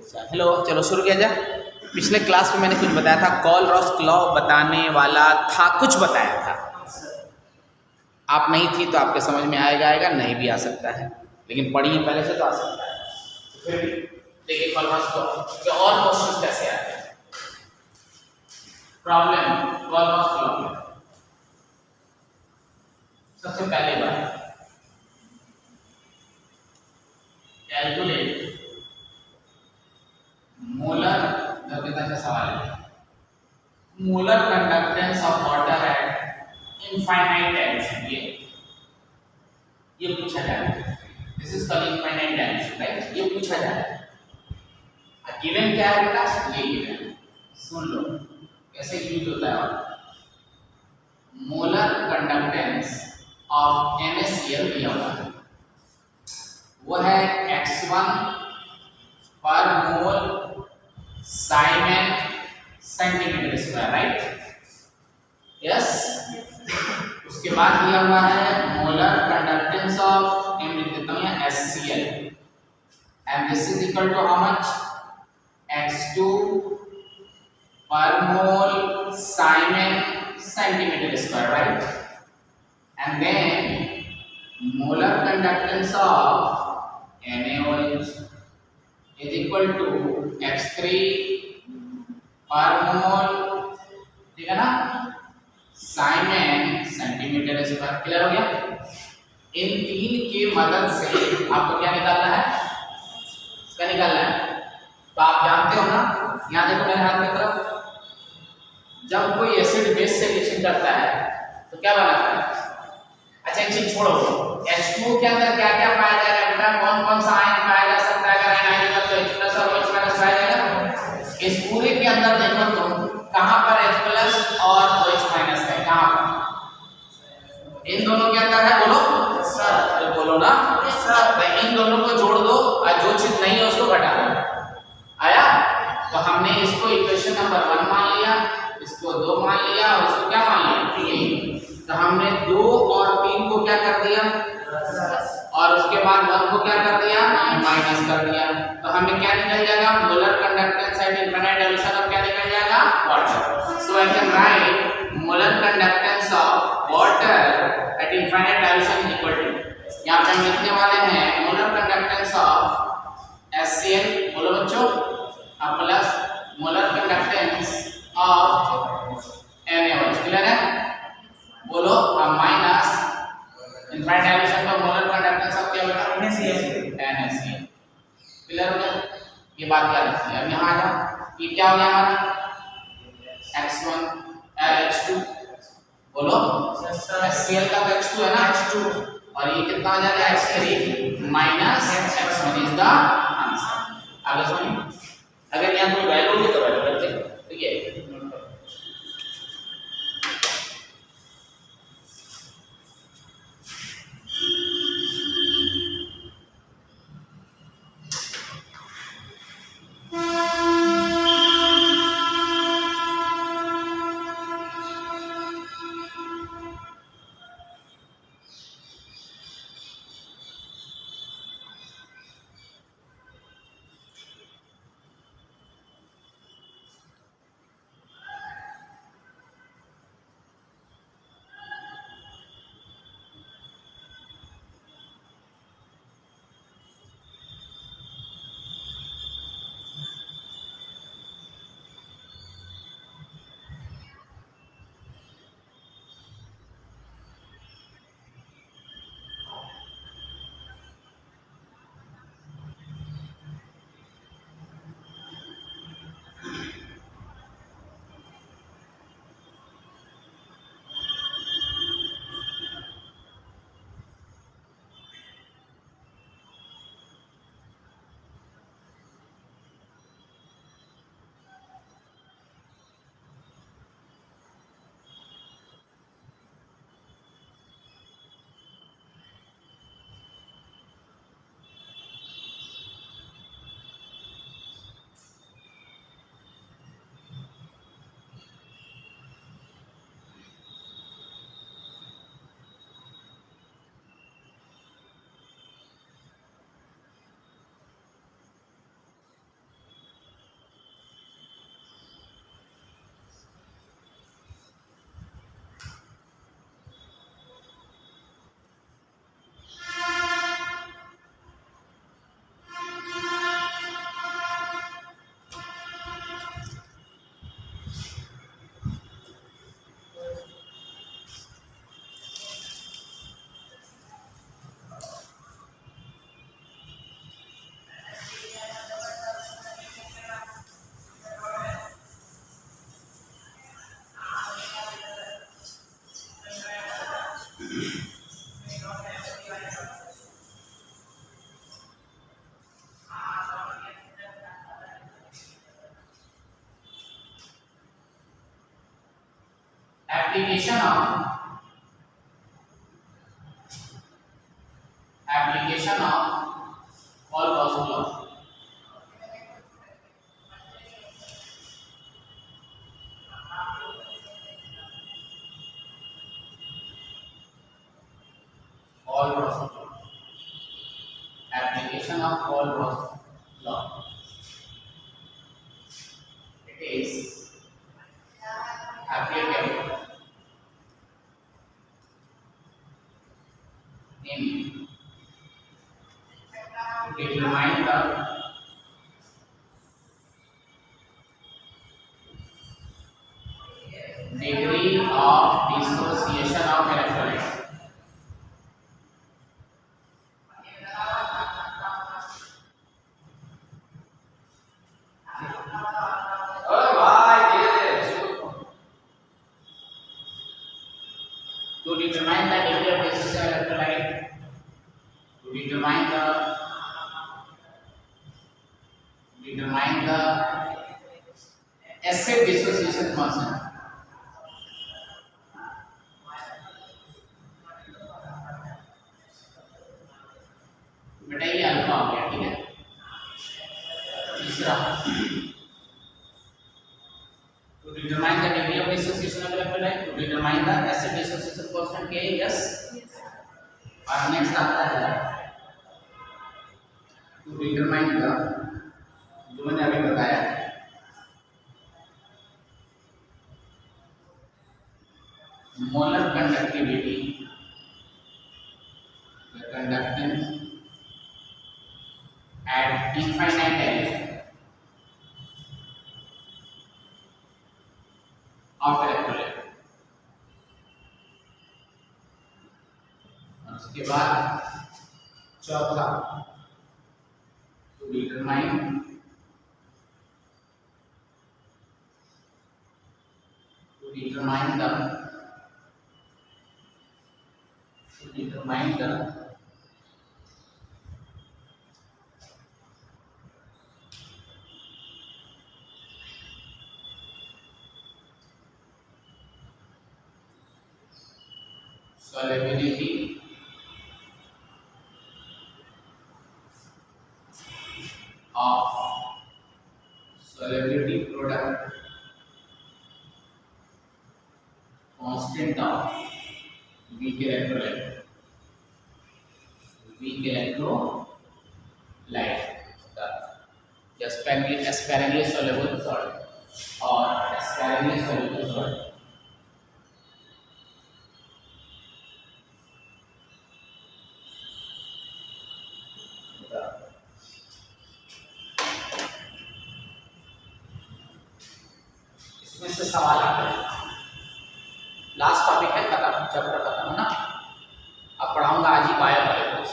Hello, चलो शुरू किया जाए। पिछले क्लास में मैंने कुछ बताया था, कॉलरॉस लॉ बताने वाला था, कुछ बताया था। आप नहीं थी तो आपके समझ में आएगा, नहीं भी आ सकता है, लेकिन पढ़िए पहले से तो आ सकता है। तो फिर देखिए कॉलरॉस लॉ के और क्वेश्चंस कैसे आते हैं। Problem Kohlrausch law. सबसे पहले बात, कैलकुलेट मोलर, कितना अच्छा सवाल है, molar conductance of water at infinite dimension. ये पूछा जाएगा। This is called infinite dimension, right? ये पूछा जाएगा। गिवन क्या है बेटा? ये गिवन, सुन लो कैसे यूज होता है। मोलर कंडक्टेंस ऑफ NaCl दिया हुआ है, वो है x1 पर mole siemens centimetre square, right? Yes. उसके बाद दिया हुआ है मोलर कंडक्टेंस ऑफ m लिख देता हूं यहाँ HCl, and this is equal to how much? x2 per mole siemens centimetre square, right? And then molar conductance of NaOH is equal to x3 पर मोल, ठीक है ना, साइमेन सेंटीमीटर स्क्वायर। क्लियर हो गया? इन तीन की मदद से आपको क्या निकालना है? क्या निकालना है? तो आप जानते हो ना, यहाँ देखो मेरे हाथ की तरफ, जब कोई एसिड बेस से रिएक्शन करता है तो क्या बनाता है? अच्छा एक चीज छोड़ो, H2 के अंदर क्या क्या पाया जाएगा बेटा? कौन कौन सा आयन पाया जा सकता है? अगर आयन आएगा तो H+ और OH- पाया जाएगा। इस पूरे के अंदर देखो तुम, कहां पर H+ और OH- है? कहां पर? इन दोनों के अंदर है। बोलो सर, अरे बोलो ना सर। तो इन दोनों को जोड़ दो और जो चीज नहीं है उसको घटा दो। आया? तो हमने इसको इक्वेशन नंबर 1 मान लिया, इसको 2 मान लिया और इसको क्या मान लिया? 3। तो हमने 2 और 3 को क्या कर दिया? और उसके बाद 1 को क्या कर दिया? माइनस कर दिया। तो हमें क्या निकल जाएगा? Molar conductance at infinite dilution of क्या निकल जाएगा? Water. So I can write molar conductance of water at infinite dilution equal to, यहां पे हम लिखने वाले हैं मोलर कंडक्टेंस ऑफ HCl, बोलो बच्चों, अब plus molar conductance of NaOH। Clear है? बोलो अब माइनस इनफाइनाइट डायल्यूशन का मोलर कंडक्टेंस ऑफ क्या बेटा? NaCl। क्लियर हो गया? ये बात याद रखिए। अब यहां आ जाओ, ये क्या हो गया हमारा? x1 H2, बोलो HCl का H2 है ना, H2, और ये कितना आ जाएगा? x3 minus x1 is the answer. आगे सुनिए, अगर यहां कोई वैल्यू होगी तो वैल्यू रखते हैं, ठीक है? application of All-Gauss law. All-Gauss law. Application of All-Gauss law. It is applicable in determine the degree of dissociation of electrolytes. To determine the degree of dissociation of electrolyte, to determine the acid dissociation constant. बेटा ये alpha हो गया, ठीक है। तीसरा, to determine the degree of dissociation of electrolyte, to determine the acid dissociation constant K, yes. और next आता है to determine the, जो मैंने अभी बताया, molar conductivity, the conductance at infinite direction of electrolyte. और उसके बाद चौथा, to determine the solubility of solubility product constant of weak electrolyte, the sparingly soluble salt or sparingly soluble salt. इसमें से सवाल आते हैं। लास्ट टॉपिक है, खत्म, चैप्टर खत्म है ना। अब पढ़ाऊंगा आज ही बायो मॉलिक्यूल्स।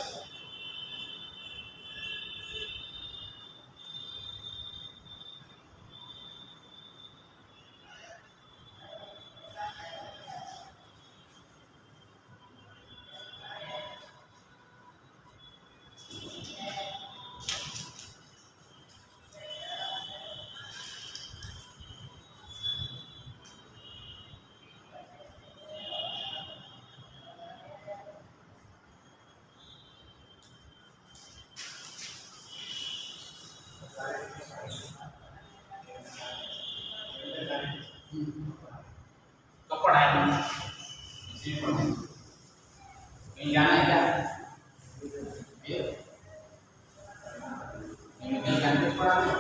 कब पढ़ाएंगे? कहीं जाना है क्या? केमिकल कैंपस पढ़ा दो,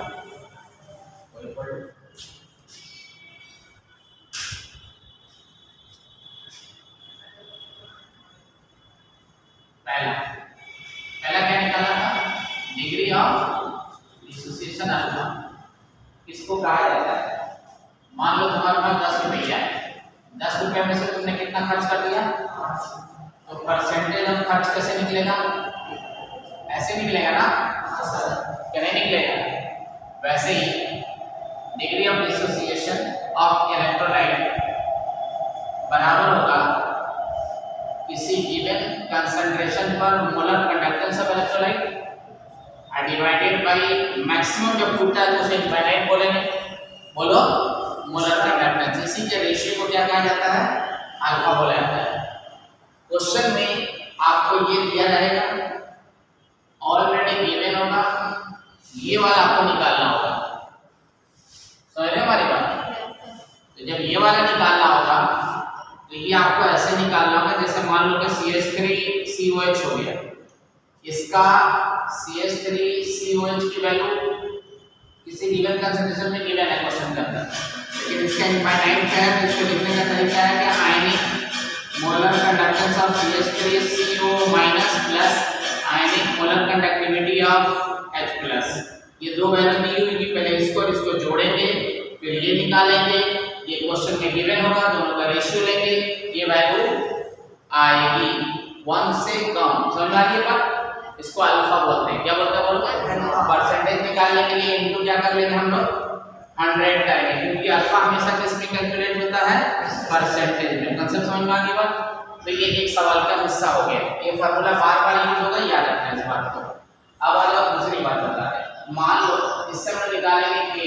कोई पढ़ो। पहला क्या निकाला था? Degree of dissociation alpha. किसको कहा जाता है? मान लो तुम्हारे पास 10 रुपया है, 10 रुपये में से तुमने कितना खर्च कर दिया? तो परसेंटेज ऑफ खर्च कैसे निकलेगा? ऐसे निकलेगा ना, क्या नहीं निकलेगा? वैसे ही degree of dissociation of electrolyte बराबर होगा किसी गिवन कंसंट्रेशन पर molar conductance of electrolyte divided by maximum. जब टूटता है तो उसे इनफाइनाइट बोलेंगे, बोलो मोलर कंडक्टेंस, इसी के रेशियो को क्या कहा जाता है, अल्फा बोला जाता है। क्वेश्चन में आपको ये दिया रहेगा, ऑलरेडी गिवन होगा, ये वाला आपको निकालना होगा, समझ रहे हमारी बात। तो जब ये वाला निकालना होगा तो ये आपको ऐसे निकालना होगा, जैसे मान लो कि CH3COH हो गया, इसका CH3COH की वैल्यू किसी गिवन कंसंट्रेशन में गिवन है क्वेश्चन के अंदर, लेकिन इसका इनफाइनाइट क्या है, तो इसको लिखने का तरीका है कि ionic molar conductance of CH3CO minus plus ionic molar conductivity of H plus. ये दो वैल्यू दी हुई कि पहले इसको और इसको जोड़ेंगे, फिर ये निकालेंगे, ये क्वेश्चन में गिवन होगा, दोनों का रेशियो लेंगे, ये वैल्यू आएगी 1 से कम, समझ आ रही है बात। इसको अल्फा बोलते हैं, क्या बोलते हैं बोलो, परसेंटेज निकालने के लिए इनटू क्या कर लेंगे हम लोग 100 करेंगे, क्योंकि अल्फा हमेशा किस में कैलकुलेट होता है, परसेंटेज में। कंसेप्ट समझ में आ गई बात। तो ये एक सवाल का हिस्सा हो गया, ये फार्मूला बार-बार यूज होगा, याद रखना इस बात को। अब आ जाओ दूसरी बात बता रहे हैं, मान लो इससे हम निकालेंगे के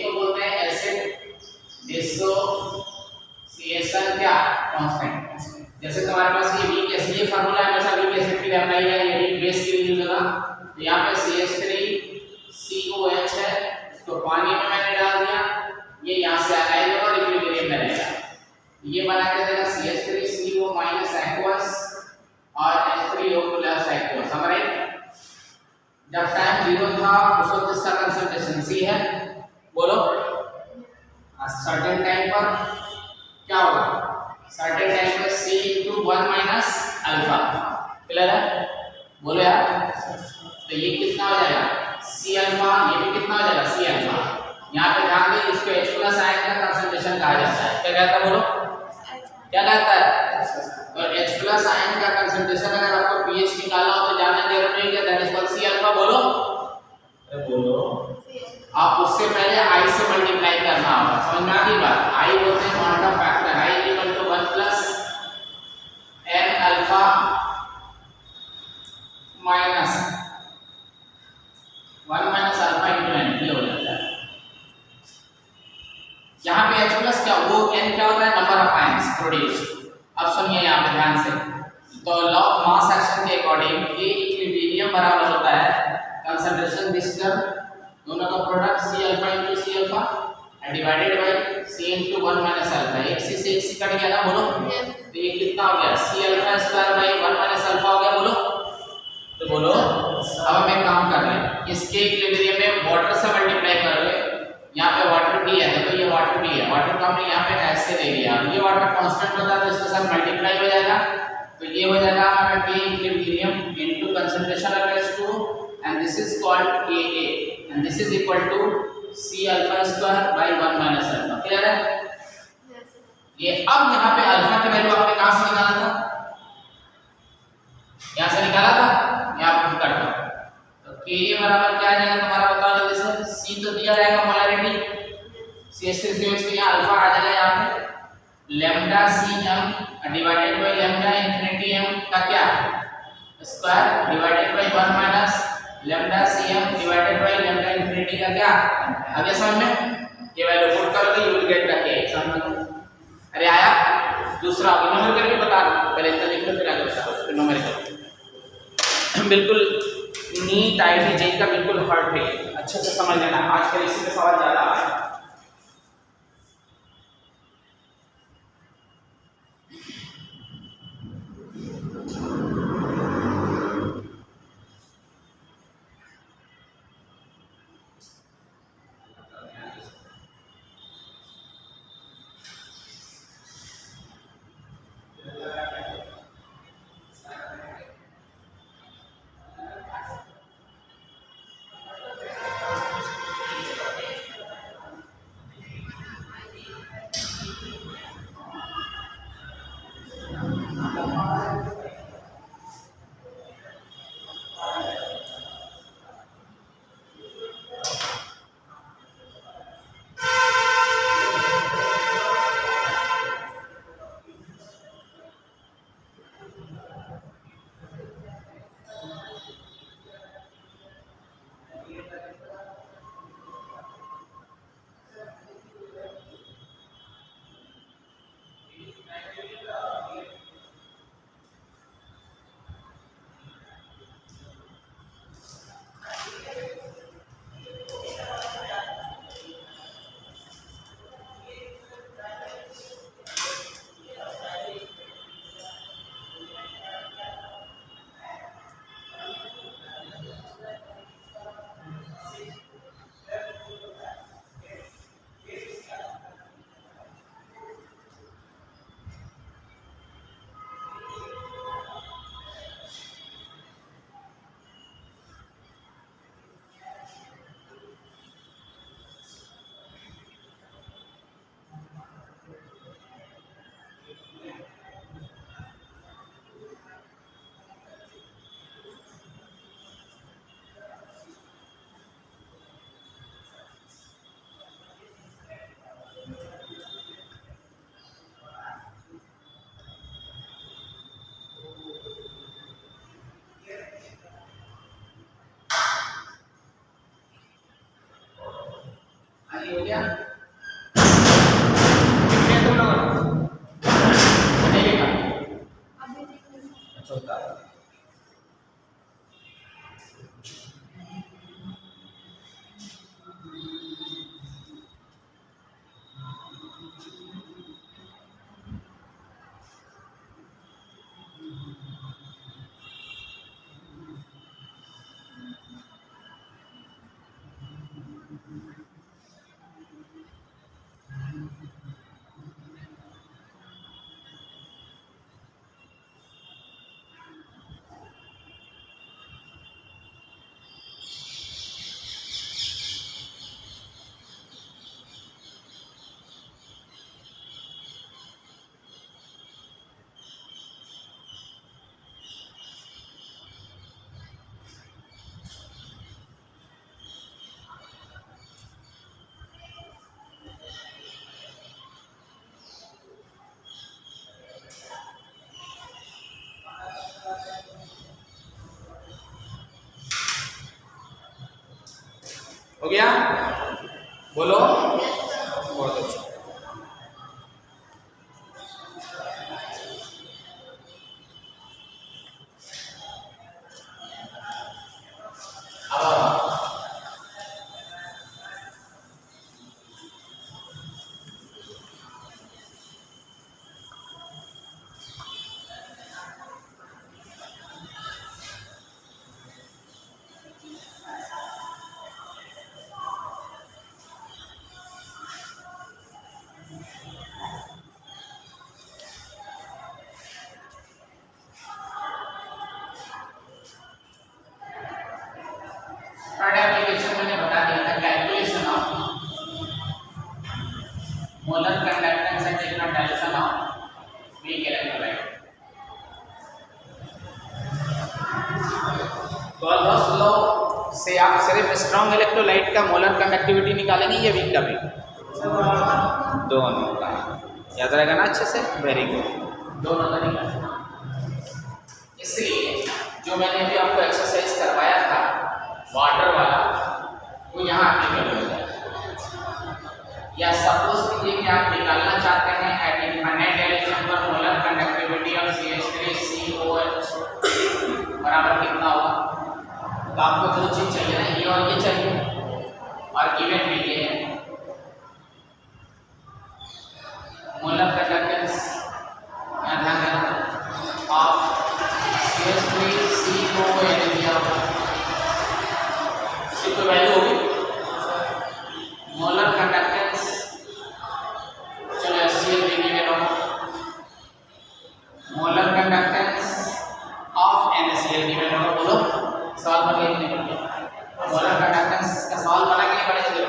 को बोलते हैं एसिड डिसोसिएशन क्या कांस्टेंट। जैसे तुम्हारे पास ये वीक एसिड, ये फार्मूला हमेशा वीक एसिड के लिए अप्लाई है, ये वीक बेस के लिए यूज होगा। तो यहां पे CH3COH है, इसको पानी में मैंने डाल दिया, ये यहां से आएगा और इक्विलिब्रियम में रहेगा, ये बना के देगा CH3CO माइनस aqueous और H3O प्लस aqueous, समझ। जब टाइम 0 था उस वक्त इसका कंसंट्रेशन C है, बोलो सर्टेन टाइम पर क्या होगा, सर्टेन टाइम पर C into 1 minus alpha, clear है, बोलो यार। तो ये कितना हो जाएगा C अल्फा, ये भी कितना हो जाएगा C अल्फा। यहाँ पे ध्यान दें, इसको H प्लस आयन का कंसंट्रेशन कहा जाता है, क्या कहता है बोलो, क्या कहता है। तो H प्लस आयन का कंसंट्रेशन अगर आपको pH निकालना हो तो जानना जरूरी है, that is called C alpha, बोलो, अरे बोलो। आप उससे पहले I से मल्टीप्लाई करना होगा, समझ में आ गई बात। I बोलते हैं quantum factor, I equal to 1 plus n alpha minus 1 minus alpha into n, ये हो जाता है। यहाँ पे H प्लस क्या, वो n क्या होता है, नंबर ऑफ आयंस प्रोड्यूस्ड। अब सुनिए यहाँ पे ध्यान से, तो लॉ ऑफ मास एक्शन के अकॉर्डिंग ये इक्विलिब्रियम बराबर होता है कंसंट्रेशन डिस्टर्ब दोनों का product C alpha into C alpha divided by C into 1 minus alpha, एक C से एक C कट गया ना, बोलो। तो ये कितना हो गया, C alpha square by 1 minus alpha हो गया, बोलो, तो बोलो। अब हम एक काम कर रहे हैं, इसके इक्विलिब्रियम में वाटर से मल्टीप्लाई करोगे, यहाँ पे वाटर भी है, देखो ये वाटर भी है, वाटर को हमने यहाँ पे ऐसे दे दिया, ये वाटर कांस्टेंट होता है तो इसके साथ मल्टीप्लाई हो जाएगा, तो ये हो जाएगा हमारा K equilibrium into concentration of H2 and this is called Ka and this is equal to C alpha square by 1 minus alpha, clear है। ये अब यहाँ पे अल्फा की वैल्यू आपने कहाँ से निकाला था, यहाँ से निकाला था, यहाँ पे कर दो, तो Ka बराबर क्या आ जाएगा तुम्हारा, बताओ जल्दी से। C तो दिया रहेगा मोलैरिटी, CH3COH के यहाँ अल्फा आ जाएगा, यहाँ पे lambda Cm divided by lambda infinity m का क्या square divided by 1 minus lambda Cm divided by lambda infinity का क्या। अब ये समझ में, ये वैल्यू पुट करोगे you will get the K, समझ में। अरे आया दूसरा नंबर करके बता दो, पहले इतना लिख लो फिर आगे बता दो, नंबर करो बिल्कुल नीट IIT का बिल्कुल हर्ट है, अच्छे से समझ लेना, आजकल इसी पे सवाल ज्यादा आ रहा है। हो गया? कितने तुम लोग नहीं लिखा? अच्छा होता है। हो गया? बोलो। बहुत अच्छा। एप्लीकेशन मैंने बता दिया था, calculation of molar conductance and इलेक्ट्रोडाइलेशन ऑफ वीक इलेक्ट्रोलाइट। तो ऑलमोस्ट लो से आप सिर्फ स्ट्रॉन्ग इलेक्ट्रोलाइट का मोलर कंडक्टिविटी निकालेंगे या वीक का भी? दोनों का याद रहेगा ना अच्छे से? वेरी गुड, दोनों का निकालेंगे। इसलिए जो मैंने अभी आपको एक्सरसाइज करवाया था वाटर वाला, वो यहाँ एप्लीकेबल हो जाएगा। या सपोज कीजिए कि आप निकालना चाहते हैं एट इनफाइनाइट डायरेक्शन पर मोलर कंडक्टिविटी ऑफ CH3COH बराबर कितना होगा, तो आपको जो चीज चाहिए ना, ये और ये चाहिए, और गिवन भी ये है मोलर कंडक्टेंस, ध्यान देना, ऑफ CH3COH दिया होगा, इसकी कोई वैल्यू होगी मोलर कंडक्टेंस, चलो HCl देंगे मेरा molar conductance of NaCl given होगा। बोलो सवाल बन गया कि नहीं बन गया? मोलर कंडक्टेंस का सवाल बना कि नहीं बना? जरूर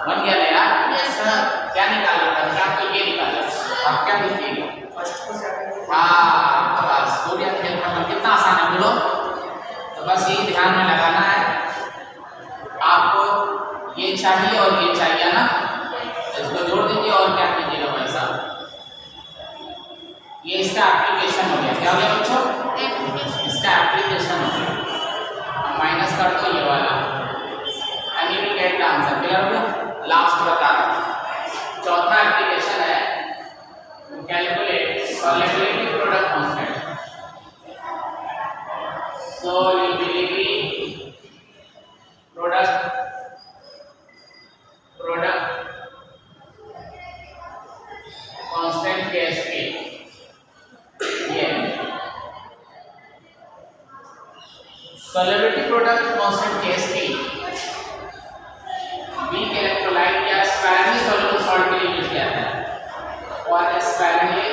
बन गया ना यार? Yes sir. क्या निकालना था? आपको ये निकालना, आप क्या लिखिएगा? हाँ बस हो गया, खेल खत्म। कितना आसान है बोलो। तो बस यही ध्यान में लगाना है आपको, ये चाहिए और ये चाहिए ना, इसको जोड़ दीजिए और क्या कीजिएगा भाई साहब, ये इसका एप्लीकेशन हो गया। क्या हो गया बच्चों? इसका एप्लीकेशन हो गया। माइनस कर दो ये वाला and you will get the answer. Clear हो गया? लास्ट बता रहा हूं, चौथा एप्लीकेशन है calculate solubility product constant. Solubility product constant KSP, ये solubility product constant KSP weak electrolyte या स्पैरेंटली सॉल्युबल सॉल्ट के लिए यूज किया जाता है। और स्पैरेंटली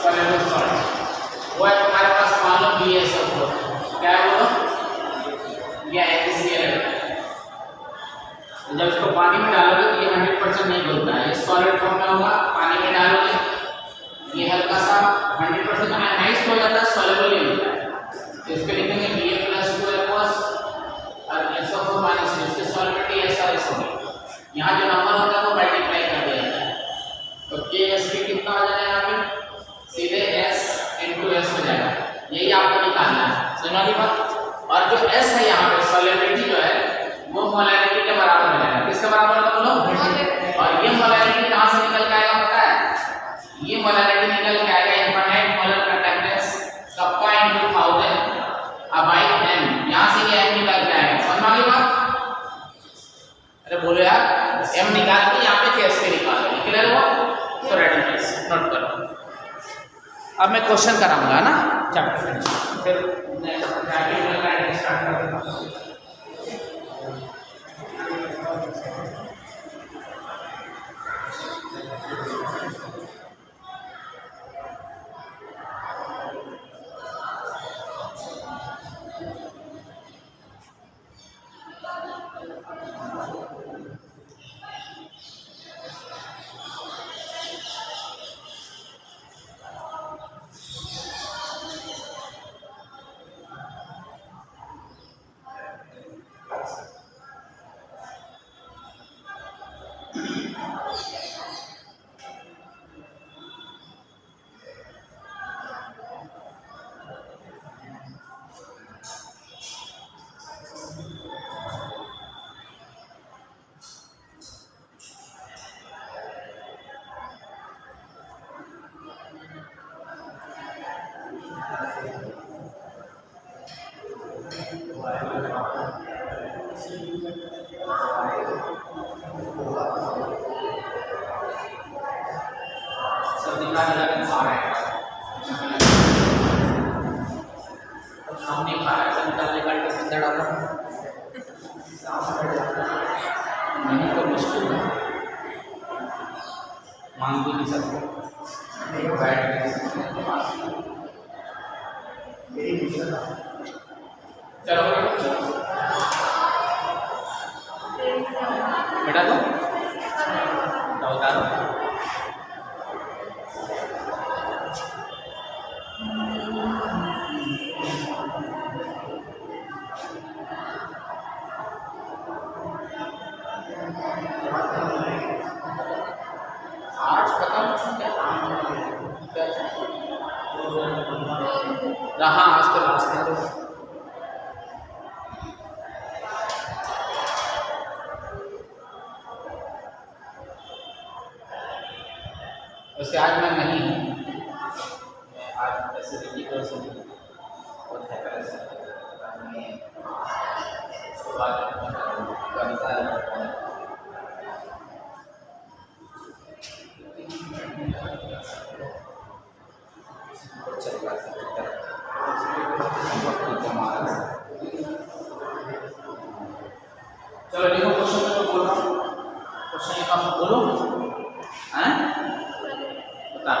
सॉल्युबल सॉल्ट वो है तुम्हारे पास, मान लो BaSO4, क्या है वो, या HCl है। जब इसको पानी में डालोगे तो ये 100% नहीं घुलता है, सॉलिड फॉर्म में होगा। पानी में डालोगे ये हल्का सा 100% आयनाइज्ड हो जाता है, सॉल्युबल नहीं होता है। तो इसके लिखेंगे Ba+2Aqueous और SO4- इसकी सॉल्युबिलिटी SRS होगी। यहाँ जो नंबर होता है वो मल्टीप्लाई कर दिया जाता है, तो KSP कितना हो जाएगा यहाँ पे, सीधे S × S हो जाएगा। यही आपको निकालना है। समझ गई बात। और जो S है यहाँ पे सॉलिबिलिटी जो है वो मोलैरिटी के बराबर है। किसके बराबर है बोलो? और ये मोलैरिटी कहाँ से निकल के आएगा पता है? ये मोलैरिटी निकल के आएगा infinite molar conductance kappa into 1000 by m। यहाँ से ये m निकल के आएगा। समझ में आ गई बात? अरे बोलो यार, m निकाल के यहाँ पे कैसे निकालोगे? क्लियर हुआ? तो रेडी गाइस, नोट करो। अब मैं क्वेश्चन कराऊंगा ना चैप्टर फिनिश, फिर नेक्स्ट स्टार्ट करूंगा। नहीं तो मुश्किल है, मांग भी नहीं सकते। चलो बेटा तो बता दो। हाँ आज तो लास्ट है। वैसे आज मैं नहीं हूँ, आज फैसिलिटी को बहुत है चलो देखो क्वेश्चन तो बोल रहा हूँ, क्वेश्चन का बोलो हैं बता।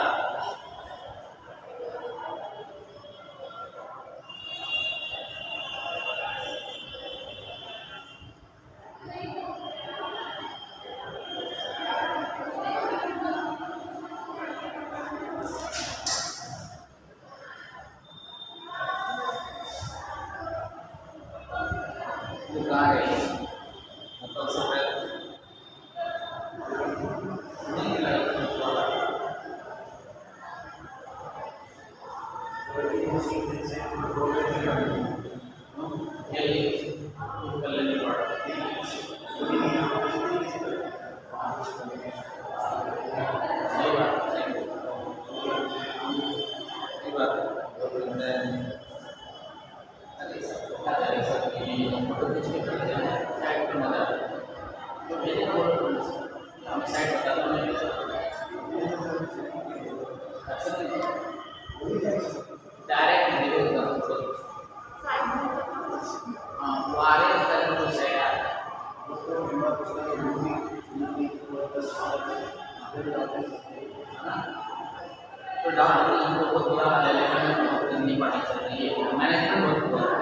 तो बहुत बुरा हाल है, लेकिन नहीं पढ़नी चाहिए। मैनेजमेंट बहुत बुरा है,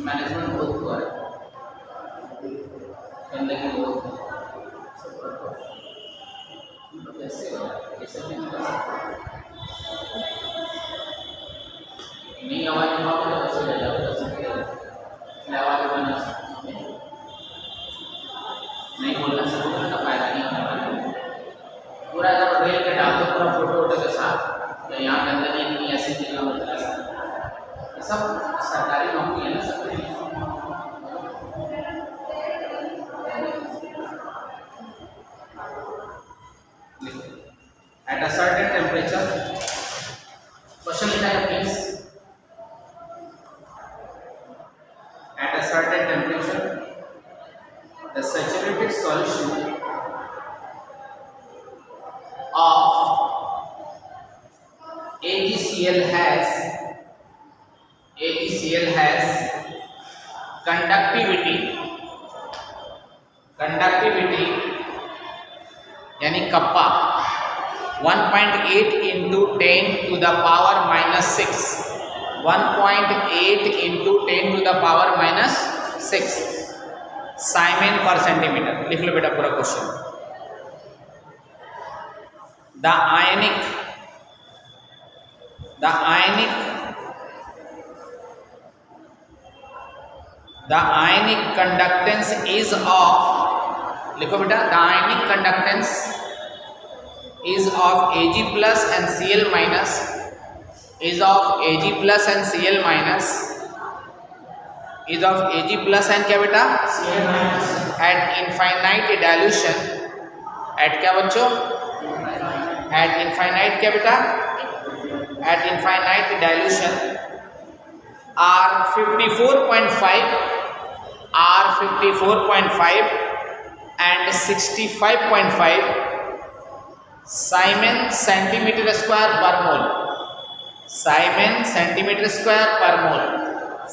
मैनेजमेंट बहुत बुरा है, गंदगी बहुत कैसे नहीं आवाज कैसे ले जाओ, आवाज बनना नहीं बोलना सकते का फायदा नहीं होने वाला। पूरा जब रेल के डाल दो पूरा फोटो वोटो के साथ, तो यहाँ गंदगी इतनी ऐसी चीज़ें होती है सब सरकारी नौकरी है ना सब। At a certain temperature, question लिखा है please. At a certain temperature the saturated solution of AgCl has conductivity यानी kappa 1.8 into 10 to the power minus 6, 1.8 into 10 to the power minus 6 Simon पर सेंटीमीटर। लिख लो बेटा पूरा question. The ionic conductance is of, लिखो बेटा, the ionic conductance is of Ag plus and Cl minus, is of Ag plus and Cl minus, is of Ag plus and क्या बेटा Cl minus at infinite dilution, at क्या बच्चों, at infinite क्या बेटा, at infinite dilution R54.5 and 65.5 Simon centimeter square per mole, Simon centimeter square per mole,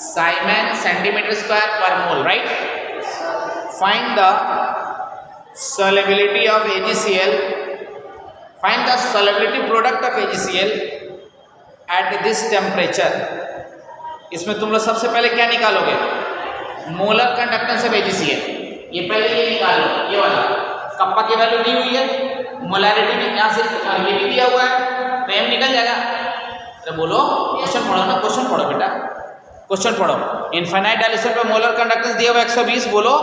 Simon centimeter square per mole, right? Find the solubility of AgCl, find the solubility product of AgCl at this temperature। इसमें तुम लोग सबसे पहले क्या निकालोगे, molar conductance of AgCl, ये पहले ये निकालो, ये वाला कप्पा की वैल्यू दी हुई है, मोलैरिटी में यहाँ से ये भी दिया हुआ है, तो m निकल जाएगा। तो बोलो क्वेश्चन पढ़ो ना, क्वेश्चन पढ़ो बेटा, क्वेश्चन पढ़ो। इनफाइनाइट डायल्यूशन पे मोलर कंडक्टेंस दिया हुआ 120, बोलो।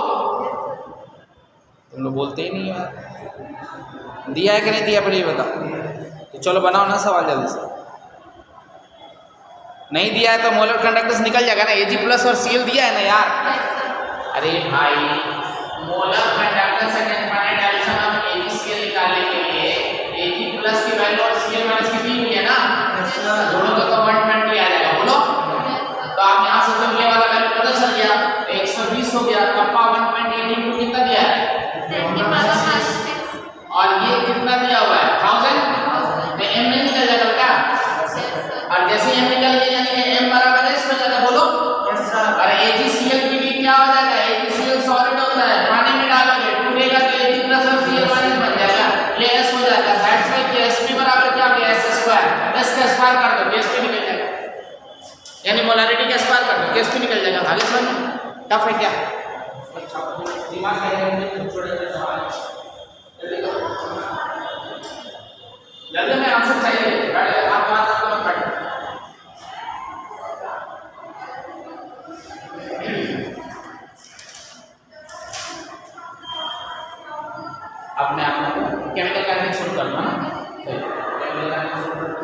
तुम लोग बोलते ही नहीं यार, दिया है कि नहीं दिया पहले ये बताओ। तो चलो बनाओ ना सवाल जल्दी से। नहीं दिया है तो मोलर कंडक्टेंस निकल जाएगा ना, Ag प्लस और Cl दिया है ना यार। अरे भाई molar conductance and infinite dilution of AgCl निकालने के लिए Ag प्लस की वैल्यू और Cl माइनस की दी हुई है ना, दोनों का तो 120 आ जाएगा, बोलो। तो आप यहाँ से तो ये वाला वैल्यू पता चल गया, 120 हो गया, कप्पा 1.8 इनटू कितना दिया है, और ये कितना दिया हुआ है 1000, तो m नहीं निकल जाएगा बेटा। और जैसे m निकल गया यानी कि m बराबर है इसमें जाएगा, बोलो। और AgCl की भी क्या हो जाएगा, AgCl सॉलिड होता है, पानी में डालोगे टूटेगा तो Ag प्लस और Cl माइनस बन जाएगा, ये S हो जाएगा। दैट्स व्हाई कि Sp बराबर क्या हो गया, S स्क्वायर, S का स्क्वायर कर दो Sp निकल जाएगा, यानी मोलैरिटी का स्क्वायर कर दो Sp निकल जाएगा। आगे समझ में टफ है क्या, दिमाग का छोटे-छोटे सवाल जल्दी में आंसर चाहिए, आप बात आपको मत पढ़। अपने आप में केमिकल कैरेक्टर शुरू करना ना, केमिकल कैरेक्टर शुरू करना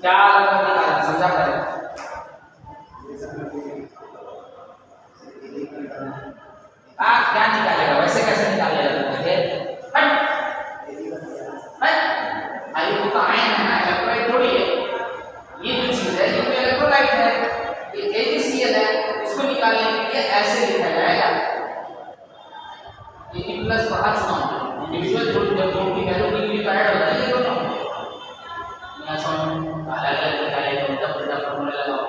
क्या समझा करें। क्या निकालेगा, वैसे कैसे निकालेगा, अरे वो तो आयन है ना, इलेक्ट्रोलाइट थोड़ी है, ये जो चीज है ये तो इलेक्ट्रोलाइट है, ये AgCl है, इसको निकालने के लिए ऐसे लिखा जाएगा, ये प्लस पढ़ा चुका हूं, इंडिविजुअल ग्रुप जब ग्रुप की वैल्यू की ऐड होता है ये दोनों ऐसा अलग-अलग निकालेगा, उल्टा-पुल्टा फार्मूला लगाओ।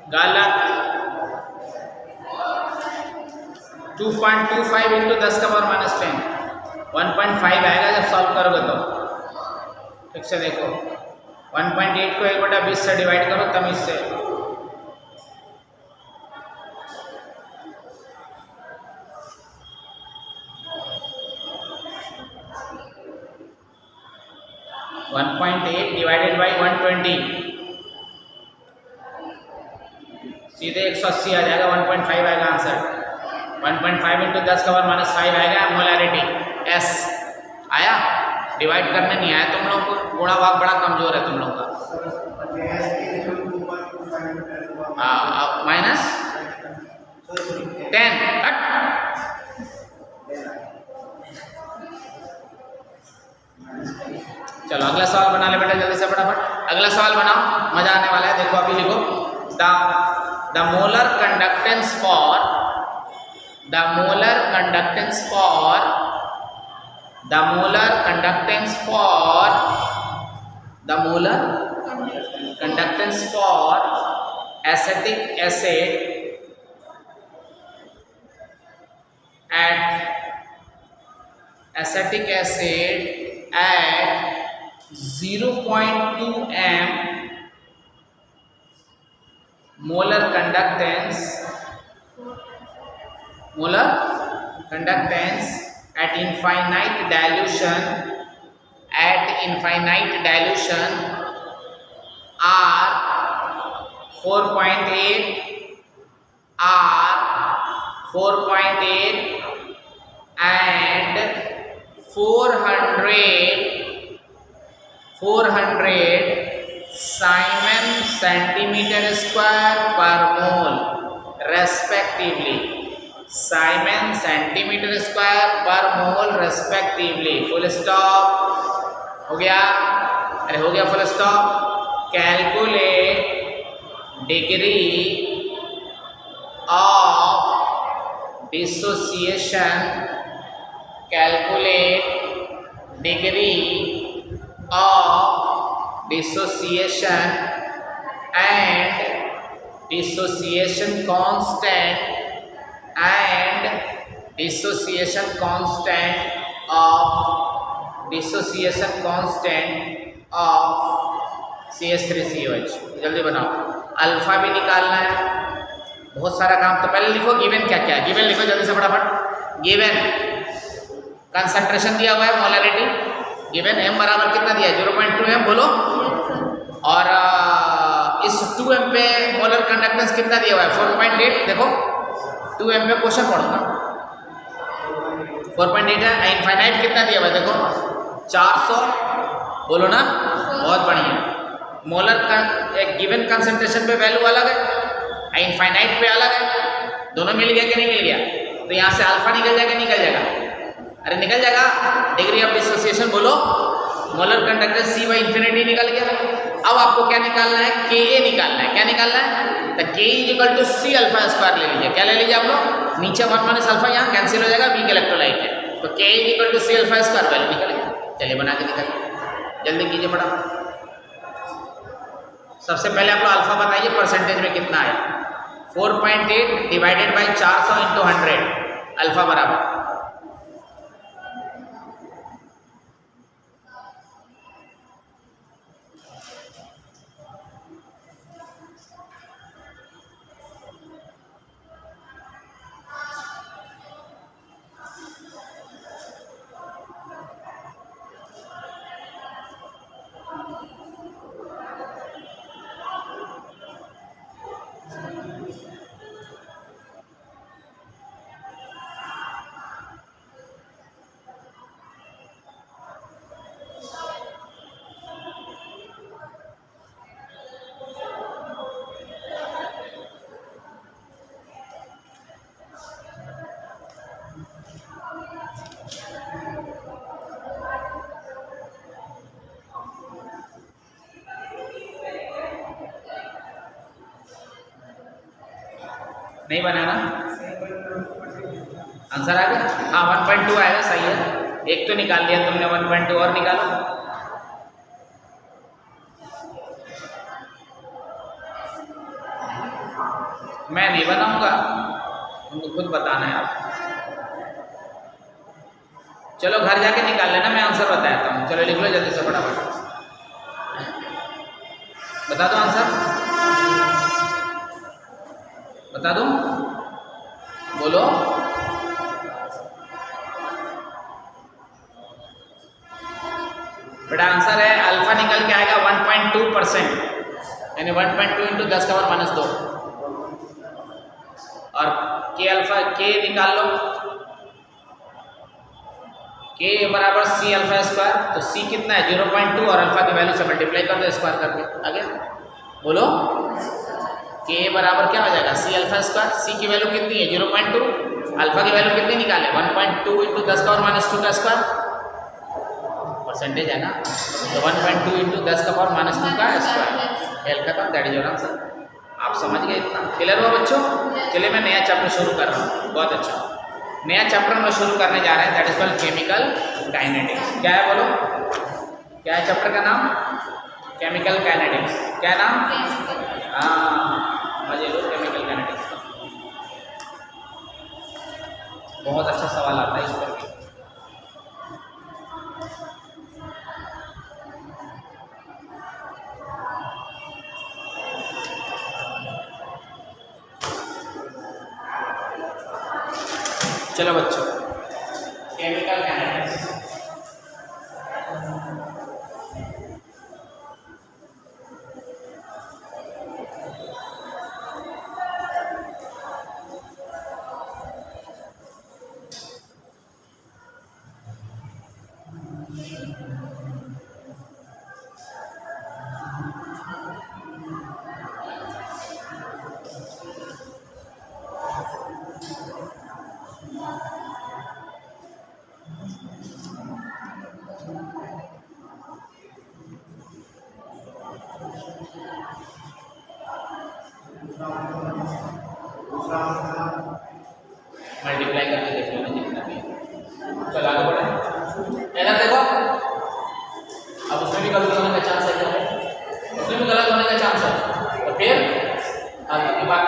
गलत। 2.25 इंटू 10 का पावर -10 1.5 आएगा जब सॉल्व करोगे तो। ठीक से देखो 1.8 को 1/20 से डिवाइड करो तमीज से। डिवाइडेड बाई 120 सीधे 180 आ जाएगा। 1.5 आएगा आंसर। 1.5 इंटू 10 का पावर -5 आएगा मोलैरिटी एस आया। डिवाइड करने नहीं आया तुम लोग को, गुणा भाग बड़ा कमजोर है तुम लोग का। -10 चलो अगला सवाल बना ले बेटा जल्दी से फटाफट। अगला सवाल बनाओ, मजा आने वाला है। देखो अभी लिखो the molar conductance for acetic acid at 0.2 m molar conductance at infinite dilution are 4.8 and 400 Simon centimeter square per mole respectively। Simon centimeter square per mole respectively। Full stop हो गया? अरे हो गया full stop. Calculate degree of dissociation and dissociation constant of CH3COH। जल्दी बनाओ। Alpha भी निकालना है, बहुत सारा काम। तो पहले लिखो गिवन क्या क्या है। गिवन लिखो जल्दी से फटाफट। गिवन कंसंट्रेशन दिया हुआ है, मोलैरिटी गिवन। m बराबर कितना दिया है? 0.2 m बोलो। और इस 2 m पे मोलर कंडक्टेंस कितना दिया हुआ है? 4.8। देखो 2 m पे क्वेश्चन पढ़ो ना। 4.8 है। इनफाइनाइट कितना दिया हुआ है? देखो 400 बोलो ना। बहुत बढ़िया। मोलर का एक गिवन कंसंट्रेशन पे वैल्यू अलग है, इनफाइनाइट पे अलग है। दोनों मिल गया कि नहीं मिल गया? तो यहाँ से अल्फा निकल जाएगा, निकल जाएगा। अरे निकल जाएगा। डिग्री ऑफ डिसोसिएशन बोलो। Molar conductance C by infinity निकल गया। अब आपको क्या निकालना है? Ka निकालना है। क्या निकालना है? तो K = C अल्फा स्क्वायर ले लीजिए। क्या ले लीजिए आप लोग? नीचे 1 - अल्फा यहाँ कैंसिल हो जाएगा, वीक इलेक्ट्रोलाइट है। तो K = C alpha square value निकल गया। चलिए बना के दिखाइए, जल्दी कीजिए फटाफट। सबसे पहले आप लोग अल्फा बताइए परसेंटेज में कितना है। 4.8 डिवाइडेड बाई 400 इंटू 100 अल्फा बराबर नहीं बनाना। आंसर आ गया? हाँ 1.2 आएगा, सही है। एक तो निकाल लिया तुमने, 1.2 और निकालो। मैं नहीं बनाऊंगा, तुमको खुद बताना है आप। चलो घर जाके निकाल लेना, मैं आंसर बताता हूँ। चलो लिख लो जल्दी से फटाफट, बता दो आंसर, बता दो, बोलो। बेटा आंसर है अल्फा निकल के आएगा 1.2%, यानी 1.2 इंटू 10 का पावर -2। और के अल्फा के निकाल लो, के बराबर सी अल्फा स्क्वायर, तो सी कितना है 0.2 और अल्फा की वैल्यू से मल्टीप्लाई कर दो स्क्वायर करके, आ गया। बोलो के बराबर क्या हो जाएगा सी अल्फा स्क्वायर, सी की वैल्यू कितनी है 0.2, अल्फा की वैल्यू कितनी निकाले 1.2 इंटू 10 का पावर -2 का स्क्वायर, परसेंटेज है ना, तो 1.2 इंटू 10 का पावर -2 का स्क्वायर, खेल खत्म, दैट इज योर आंसर। आप समझ गए इतना, क्लियर हुआ बच्चों? चलिए मैं नया चैप्टर शुरू कर रहा हूँ, बहुत अच्छा नया चैप्टर हम शुरू करने जा रहे हैं, that is called chemical kinetics. क्या है बोलो, क्या है चैप्टर का नाम? Chemical kinetics. क्या नाम? हाँ मजे लो, केमिकल काइनेटिक्स का बहुत अच्छा सवाल आता है इस पर। चलो बच्चों, केमिकल काइनेटिक्स मल्टीप्लाई करके देख लो जितना भी। चलो आगे बढ़े, इधर देखो, अब उसमें भी गलत होने का चांस है, उसमें भी गलत होने का चांस है, तो फिर आगे की बात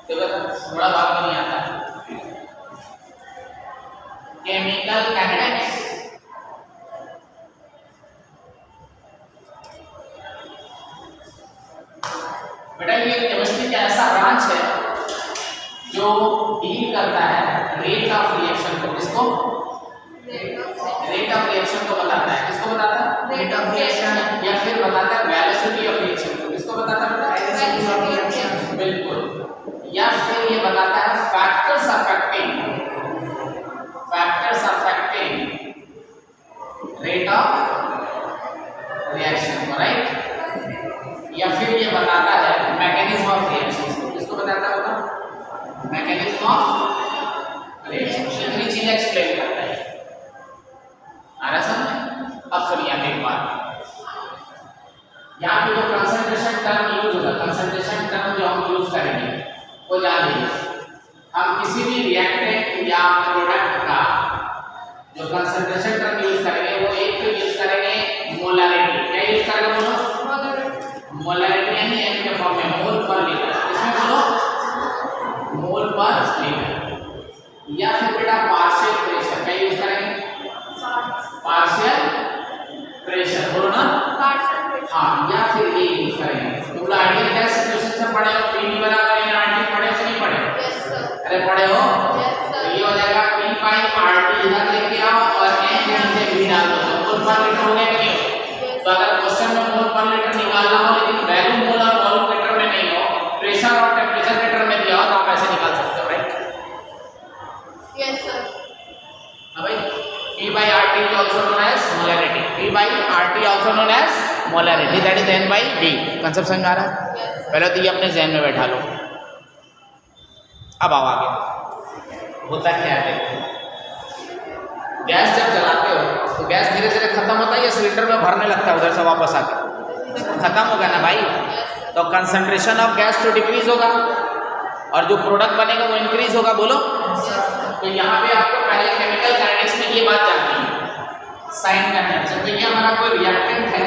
देखो, थोड़ा भाग में नहीं आता। केमिकल काइनेटिक्स बेटा ये केमिस्ट्री का ऐसा ब्रांच है जो डील करता है रेट ऑफ रिएक्शन को, किसको? रेट ऑफ रिएक्शन को बताता है, किसको बताता है? रेट ऑफ रिएक्शन, या फिर बताता है वेलोसिटी ऑफ रिएक्शन को, किसको बताता है? वेलोसिटी ऑफ रिएक्शन, बिल्कुल। या फिर ये बताता है factors affecting rate of reaction को, राइट। या फिर ये बताता है मैकेनिज्म ऑफ रिएक्शन, किसको बताता है? मैकेनिज्म ऑफ रिएक्शन, इतनी चीजें एक्सप्लेन करता है। आ रहा समझ? अब सुनिए एक बात, यहाँ पे जो कंसंट्रेशन टर्म यूज होगा, कंसंट्रेशन टर्म जो हम यूज करेंगे वो जान लीजिए। हम किसी भी रिएक्टेंट या प्रोडक्ट का जो कंसंट्रेशन टर्म यूज करेंगे वो एक तो यूज करेंगे मोलारिटी। क्या यूज करेंगे बोलो? मोलारिटी, यानी एम के फॉर्म में मोल पर लीटर, इसमें बोलो मोल पर लीटर। या फिर बेटा पार्शियल प्रेशर, क्या यूज करेंगे? पार्शियल प्रेशर, बोलो ना, हाँ। या फिर ये यूज करेंगे, तो बोला आइडियल गैस सिचुएशन से पढ़े हो, पी बराबर एनआरटी पढ़े से नहीं पढ़े? अरे पढ़े हो, तो ये हो जाएगा पी बाई आरटी, इधर लेके आओ और एन के नीचे भी डाल दो, तो मोल पर लीटर हो गया कि नहीं? तो अगर क्वेश्चन में मोल पर लीटर निकालना हो लेकिन वैल्यू मोल और वॉल्यूम मीटर में नहीं हो, प्रेशर और टेम्परेचर मीटर में दिया हो, तो आप ऐसे निकाल सकते हो, राइट? Yes sir. हां भाई, P by RT is also known as molarity. P by RT also known as molarity, that is N by V. Concept समझ आ रहा है? पहले तो ये अपने जहन में बैठा लो। अब आओ आगे, होता क्या है? गैस जब जलाते हो तो गैस धीरे धीरे खत्म होता है या सिलेंडर में भरने लगता है उधर से वापस आके? खत्म होगा ना भाई, तो कंसंट्रेशन ऑफ गैस तो डिक्रीज होगा और जो प्रोडक्ट बनेगा वो इंक्रीज होगा, बोलो। तो यहाँ पे आपको पहले केमिकल काइनेटिक्स में ये बात जाननी है, साइन करना है। तो ये हमारा कोई रिएक्टेंट है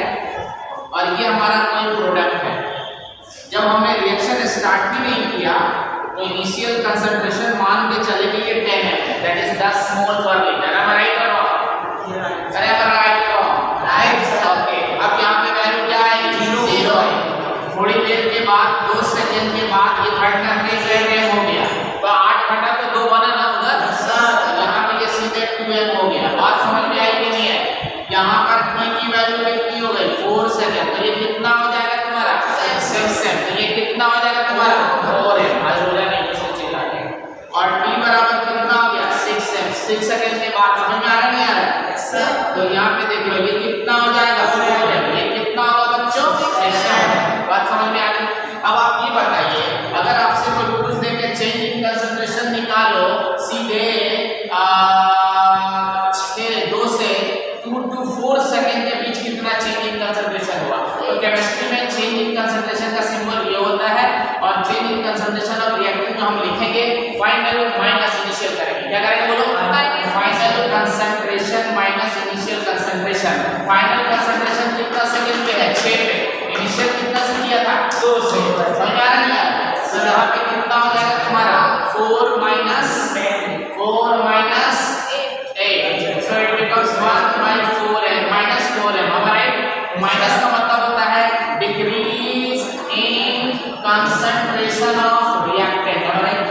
और ये हमारा कोई प्रोडक्ट है। जब हमने रिएक्शन स्टार्ट भी नहीं किया तो इनिशियल कंसंट्रेशन मान के चले कि ये 10 है, that is 10 mole per litre. am I right or wrong? अरे am I right or wrong? Right. Okay, अब यहाँ पे वैल्यू क्या आएगी? 0 है। थोड़ी देर के बाद 2 सेकंड के बाद ये घटना हो गया, तो 8 घटा तो 2 बना ना उधर सर, यहाँ पे ये सीधे 2m हो गया। बात समझ में आई कि नहीं है? यहाँ पर t की वैल्यू कितनी हो गई? 4 सेकंड, तो ये कितना हो जाएगा तुम्हारा? 6m। तो ये कितना हो जाएगा तुम्हारा? 4m। आज बोला नहीं ये सोच चिल्ला के। और t बराबर कितना हो गया? 6m। 6 सेकंड के बाद समझ में आ रहा नहीं आ रहा? तो यहाँ पे देख लो ये कितना हो जाएगा? 4m। ये कितना होगा बच्चों? 6m। बात समझ में आ गई? अब आप ये बताइए, अगर आपसे कोई पूछ दे के चेंज इन कंसंट्रेशन निकालो सीधे 2 से 2 to 4 सेकंड के बीच कितना चेंज इन कंसंट्रेशन हुआ, तो केमिस्ट्री में चेंज इन कंसंट्रेशन का सिंबल ये होता है, और change in concentration of reactant जो हम लिखेंगे फाइनल माइनस इनिशियल करेंगे। क्या करेंगे बोलो? Final concentration minus initial concentration. Final concentration कितना सेकंड पे है? 6 पे। इनिशियल कितना से किया था? 2 से। समझ आ रहा है? सर यहाँ पे कितना हो जाएगा तुम्हारा? 4 minus 8, so it becomes 1/4m minus 4m। Right? Minus का मतलब होता है decrease in concentration of reactant. Right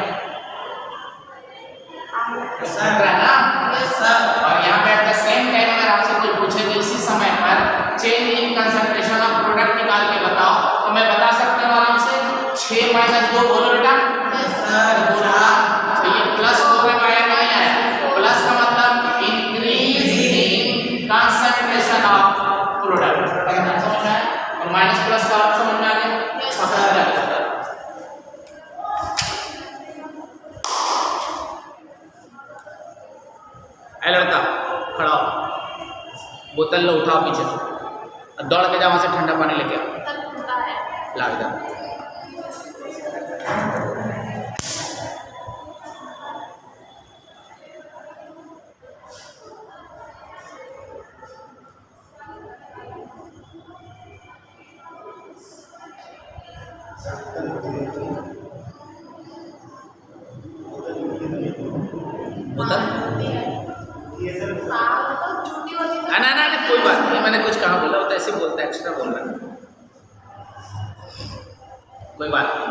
sir है ना? Yes sir. और यहाँ पे एट द सेम टाइम अगर आपसे कोई पूछे तो इसी समय पर change in concentration of product निकाल के बताओ, तो मैं बता सकता हूँ आराम से 6 - 2 बोलो बेटा। Yes sir. बोला तो ये प्लस 4 में आया नहीं आया? प्लस का मतलब increase in concentration of product. समझ में आया? और माइनस प्लस का आप समझ में आ गया? Yes sir. लड़का खड़ा हो, बोतल लो उठाओ पीछे से, दौड़ के जाओ वहां से ठंडा पानी लेके आओ, लाग जा। बोतल ना कोई बात नहीं, मैंने कुछ कहा बोला होता, ऐसे बोलता है, एक्स्ट्रा बोल रहा है, कोई बात नहीं।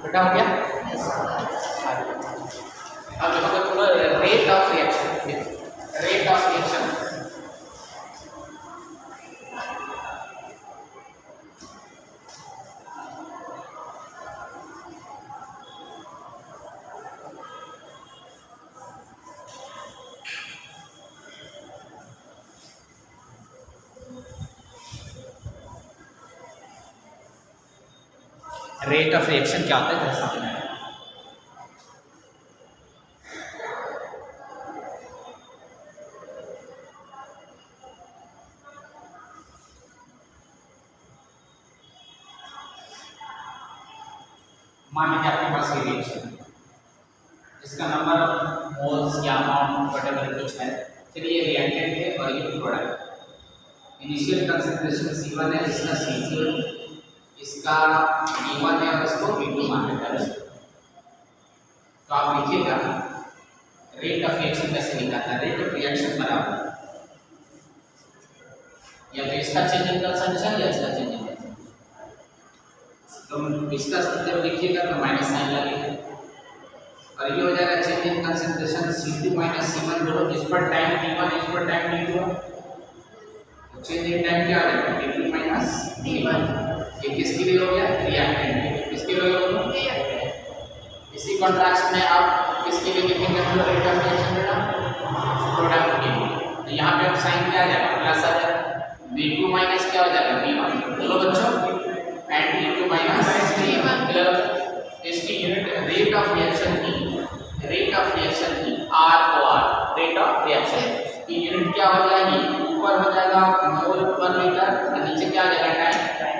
बेटा हो गया? अब देखो rate of reaction, rate of reaction rate of reaction क्या होता है जैसा मान लीजिए आपके पास ये रिएक्शन इसका नंबर ऑफ मोल्स या अमाउंट व्हाटएवर कुछ है, चलिए ये रिएक्टेंट है और ये प्रोडक्ट। इनिशियल कंसंट्रेशन C1 है, इसका C2 इसका V1 है और इसको V2 मान लेते हैं। तो आप लिखिएगा रेट ऑफ रिएक्शन कैसे निकालना है। रेट ऑफ रिएक्शन बराबर या तो इसका चेंज इन कंसंट्रेशन या इसका चेंज इन कंसंट्रेशन। तो इसका जब लिखिएगा तो माइनस साइन लगेगा और ये हो जाएगा change in concentration C2 minus C1 बोलो। इस पर टाइम T1 इस पर टाइम T2, तो चेंज इन टाइम क्या हो जाएगा T2 माइनस T1। ये किसके लिए हो गया? रिएक्टेंट। किसके लिए हो गया? रिएक्टेंट। इसी कॉन्ट्रास्ट में आप किसके लिए लिखेंगे हम लोग रेट ऑफ रिएक्शन बेटा? प्रोडक्ट के लिए। तो यहाँ पे अब साइन क्या आ जाएगा? प्लस आ जाएगा। V2 माइनस क्या हो जाएगा? V1। बोलो बच्चों एंड V2 माइनस V1। इसकी यूनिट रेट ऑफ रिएक्शन की, रेट ऑफ रिएक्शन की ROR, रेट ऑफ रिएक्शन की यूनिट क्या हो जाएगी? ऊपर हो जाएगा मोल पर लीटर और नीचे क्या आ जाएगा? Time.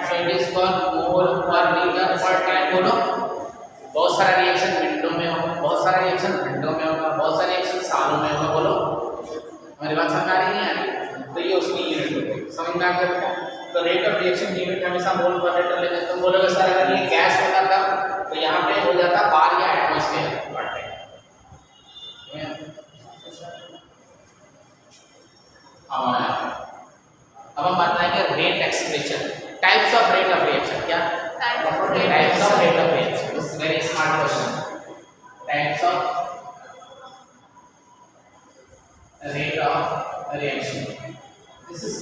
So it is called mole per litre पर टाइम। बोलो बहुत सारा रिएक्शन मिनटों में होगा, बहुत सारा रिएक्शन घंटों में होगा, बहुत सारे रिएक्शन सालों में होगा। बोलो हमारी बात समझ आ रही है? तो ये उसकी यूनिट होगी, समझ में आ गया? तो रेट ऑफ रिएक्शन की यूनिट हमेशा मोल पर लीटर लेते हैं। तो बोलोगे सर अगर ये गैस होता था तो यहाँ पे हो जाता बार या एटमॉस्फेयर पर टाइम। अब हम बताएंगे rate expression, types of rate of reaction. क्या types of rate of reaction? It's very smart question. Types of rate of reaction, this is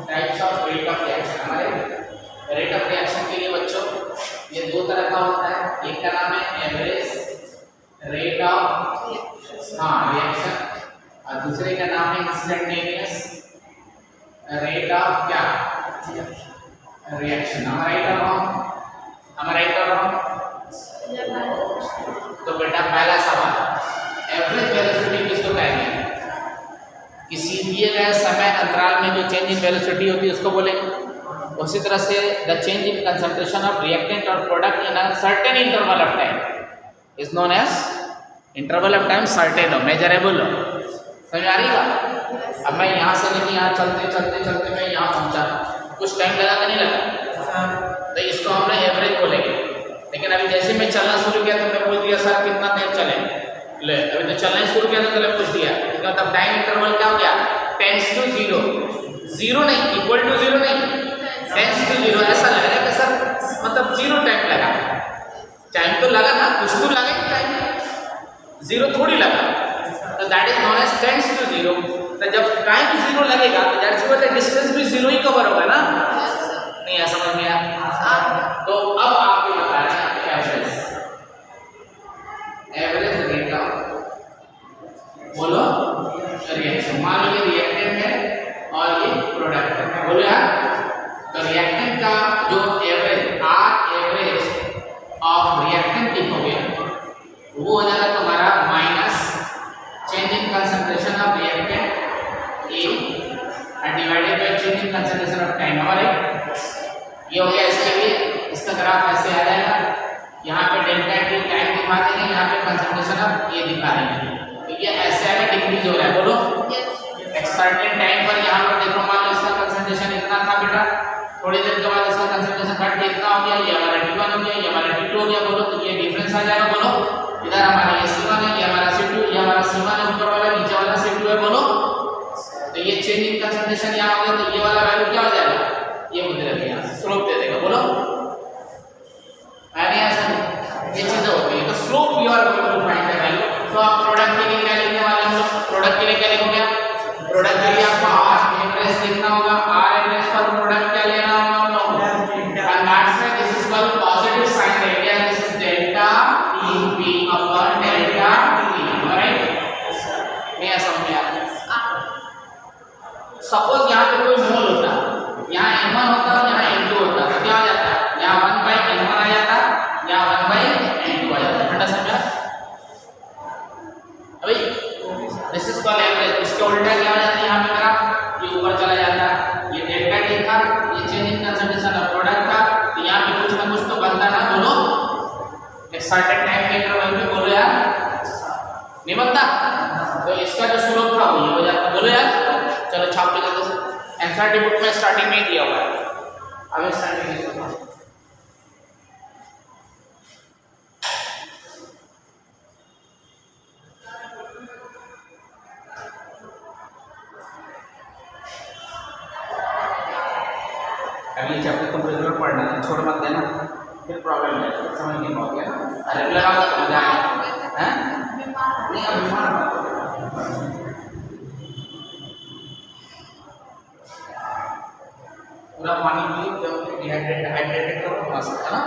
types of rate of reaction. हमारे रेट ऑफ रिएक्शन के लिए बच्चों ये दो तरह का होता है। एक का नाम है एवरेज रेट ऑफ रिएक्शन और दूसरे का नाम है इंस्टेंटेनियस रेट ऑफ क्या? रिएक्शन। हमारा राइट और रॉन्ग? हमारा राइट और रॉन्ग? तो बेटा पहला सवाल, एवरेज वेलोसिटी किसको कहेंगे? किसी दिए गए समय अंतराल में जो चेंज इन वेलोसिटी होती है उसको बोलेंगे। उसी तरह से the change in concentration of reactant और product in a certain interval of time is known as interval of time certain हो, मेजरेबल हो। समझ आ रही बात? अब मैं यहाँ से लेके यहाँ चलते चलते चलते मैं यहाँ पहुँचा, कुछ टाइम लगा कि नहीं लगा? तो इसको हम लोग एवरेज बोलेंगे। लेकिन अभी जैसे मैं चलना शुरू किया तो मैं पूछ दिया सर कितना देर चले? ले अभी तो चलना ही शुरू किया तो पूछ दिया। इसका मतलब टाइम इंटरवल क्या हो गया? Tends to zero. जीरो नहीं, इक्वल टू जीरो नहीं, टेंस टू जीरो। ऐसा लग रहा है कि सर मतलब जीरो टाइम लगा। टाइम तो लगा ना, कुछ तो लगा ही टाइम, जीरो थोड़ी लगा। तो that is known as tends to zero. तो जब टाइम जीरो लगेगा तो दैट इज डिस्टेंस भी जीरो ही कवर होगा ना? नहीं ऐसा समझ में आया? तो अब आपको बता रहे हैं एवरेज रेट ऑफ बोलो रिएक्शन। मान लीजिए रिएक्टेंट है और ये प्रोडक्ट है, बोलो यार। तो रिएक्टेंट का जो average or average of reactant लिखोगे वो हो जाएगा तुम्हारा minus change in concentration of reactant A divided by change in concentration of time. हमारे ये हो गया इसके लिए। इसका ग्राफ ऐसे आ जाएगा, यहाँ पे डेल्टा टी टाइम दिखा देंगे, यहाँ पे कंसंट्रेशन ऑफ ए दिखा देंगे। तो ये ऐसे आगे डिक्रीज हो रहा है। बोलो एक सर्टेन टाइम पर यहाँ पर देखो मान लो इसका कंसंट्रेशन इतना था बेटा, थोड़ी देर के बाद इसका कंसंट्रेशन घट के इतना हो गया, ये हमारा T1 हो गया, ये हमारा T2 हो गया। बोलो तो ये डिफरेंस आ जाएगा। बोलो इधर हमारा ये C1 है, ये हमारा C2, ये हमारा C1 है ऊपर वाला, नीचे वाला C2 है। बोलो तो ये चेंज इन कंसंट्रेशन यहाँ हो गया, तो ये वाला वैल्यू क्या हो जाएगा? ये मुझे रखिए यहाँ से स्लोप दे देगा। बोलो नहीं ऐसा नहीं, सपोज यहाँ पे कोई मोल होता, यहाँ m1 होता, यहाँ m2 होता, तो क्या आ जाता? यहाँ 1/n1 आ जाता, यहाँ 1/n2 आ जाता। ठंडा समझा? अभी दिस इज कॉल्ड एवरेज। इसके उल्टा क्या हो जाता है? यहाँ पे मेरा ये ऊपर चला जाता, ये डेल्टा टी था, ये change in concentration of product था, तो यहाँ पे कुछ ना कुछ तो बनता ना दोनों एक सर्टेन टाइम के इंटरवल पे। बोलो यार, नहीं बनता? तो इसका जो स्लोप था वो ये हो जाता। बोलो यार, चलो छाप के जल्दी से। एनसीईआरटी बुक में स्टार्टिंग में दिया हुआ है। अब स्टार्टिंग में अगली चैप्टर तुम रेगुलर पढ़ना, छोड़ मत देना, फिर प्रॉब्लम है, समझ नहीं पाओगे ना। रेगुलर आओ तो मजा आएगा। हैं? नहीं, अब बीमार पूरा पानी पी, जब डिहाइड्रेटेड तो मस्त है ना।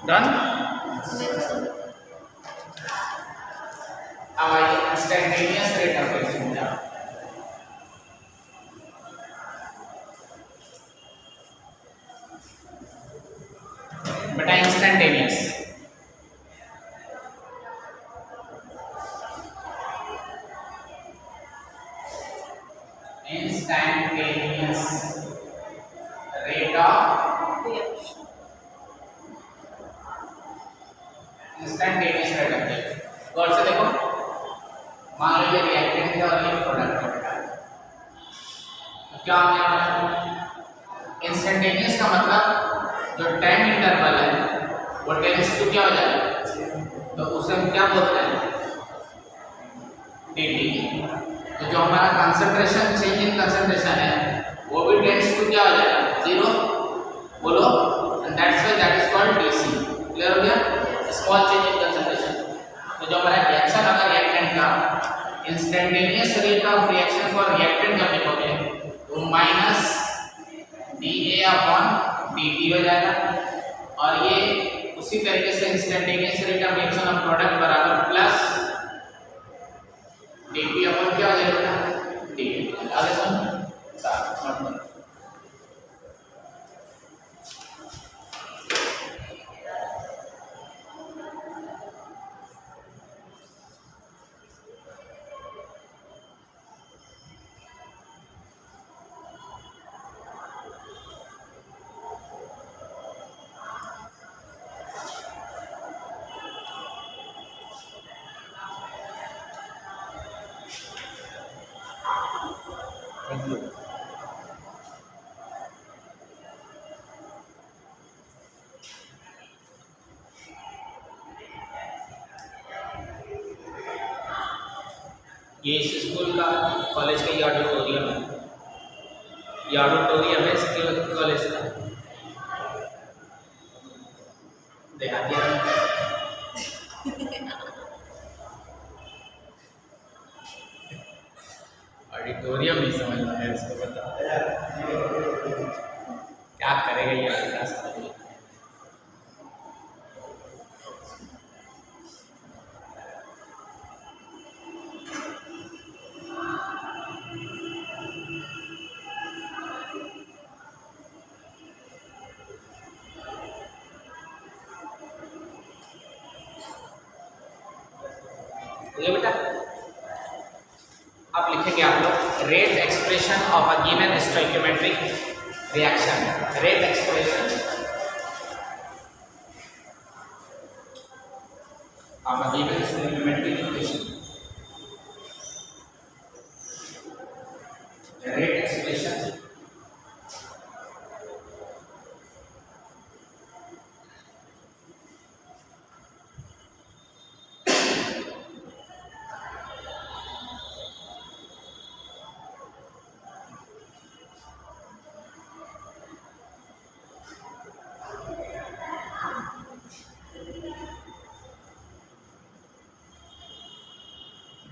डन। अब आइए इंस्टेंटेनियस रेट ऑफ एक्शन का। बेटा instantaneous instantaneous rate of instantaneous rate of reaction. गौर से देखो, मान लो ये रिएक्टेंट है और ये प्रोडक्ट है, तो क्या होने वाला है? इंस्टैंटेनियस का मतलब जो टाइम इंटरवल है वो टेंस टू क्या हो जाएगा, तो उसे हम क्या बोलते हैं, dt। तो जो हमारा कंसंट्रेशन, चेंज इन कंसंट्रेशन है वो भी टेंस टू क्या हो जाएगा, जीरो। बोलो, and that's why that is called DC. Clear हो गया? Small change in concentration. तो जो हमारा रिएक्शन अगर रिएक्टेंट का instantaneous rate of reaction for reactant जब लिखोगे तो माइनस dA अपॉन dt हो जाएगा, और ये उसी तरीके से instantaneous rate of reaction of product बराबर प्लस dP अपॉन क्या हो जाएगा, dt। आगे सुन, ये इस स्कूल का, कॉलेज का ये ऑडिटोरियम है, ये ऑडिटोरियम है इसके कॉलेज का। देहाती ऑडिटोरियम नहीं समझना है इसको, बता क्या करेगा ये विकास। बेटा अब लिखेंगे आप लोग rate expression of a given stoichiometric reaction. Rate expression of a given stoichiometric equation. Rate expression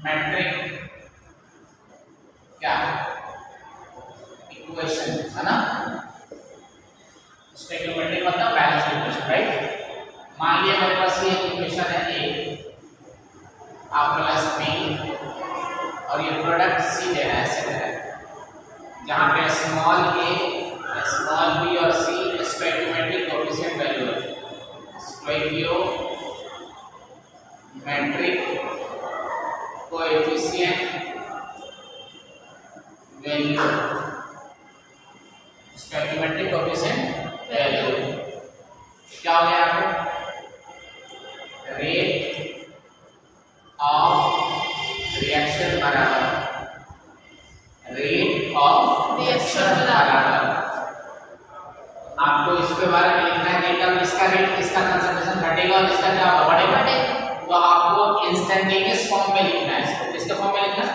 metric क्या इक्वेशन है ना, स्टोइकियोमेट्रिक मतलब बैलेंस इक्वेशन, राइट। मान लिया मेरे पास ये इक्वेशन है ए प्लस बी और ये प्रोडक्ट सी देना है, ऐसे देना है, जहां पे स्मॉल ए, स्मॉल बी और सी स्टोइकियोमेट्रिक कोएफिशिएंट वैल्यू है। Stoichiometric coefficient value, stoichiometric coefficient value क्या हो गया आपको, रेट ऑफ रिएक्शन बराबर रेट ऑफ रिएक्शन बराबर, आपको इसके बारे में लिखना है कि कब इसका रेट, इसका कंसंट्रेशन घटेगा और इसका क्या बढ़ेगा, तो आपको इंस्टैंटेनियस फॉर्म में लिखना है। इसके फॉर्म में लिखना है,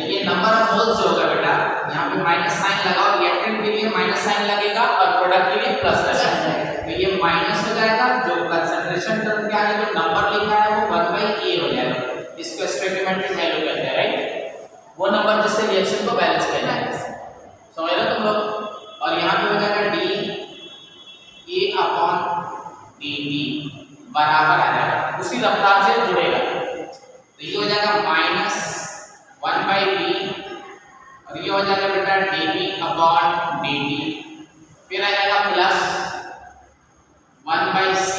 ये नंबर ऑफ मोल्स जो होगा बेटा, यहाँ पे माइनस साइन लगाओ, रिएक्टेंट के लिए माइनस साइन लगेगा और प्रोडक्ट के लिए प्लस लगेगा, तो ये माइनस हो जाएगा। जो कंसंट्रेशन टर्म क्या है, जो नंबर लिखा है वो 1/a हो जाएगा, इसको स्टोइकियोमेट्रिक वैल्यू कहते हैं, राइट। वो नंबर जिससे रिएक्शन को बैलेंस किया जाएगा, समझ रहे हो तुम लोग। और यहाँ पे हो जाएगा d a अपॉन dt बराबर आ जाएगा, उसी रफ्तार से जुड़ेगा, तो ये हो जाएगा माइनस 1/b और ये हो जाएगा बेटा db अपॉन dt, फिर आ जाएगा प्लस 1/c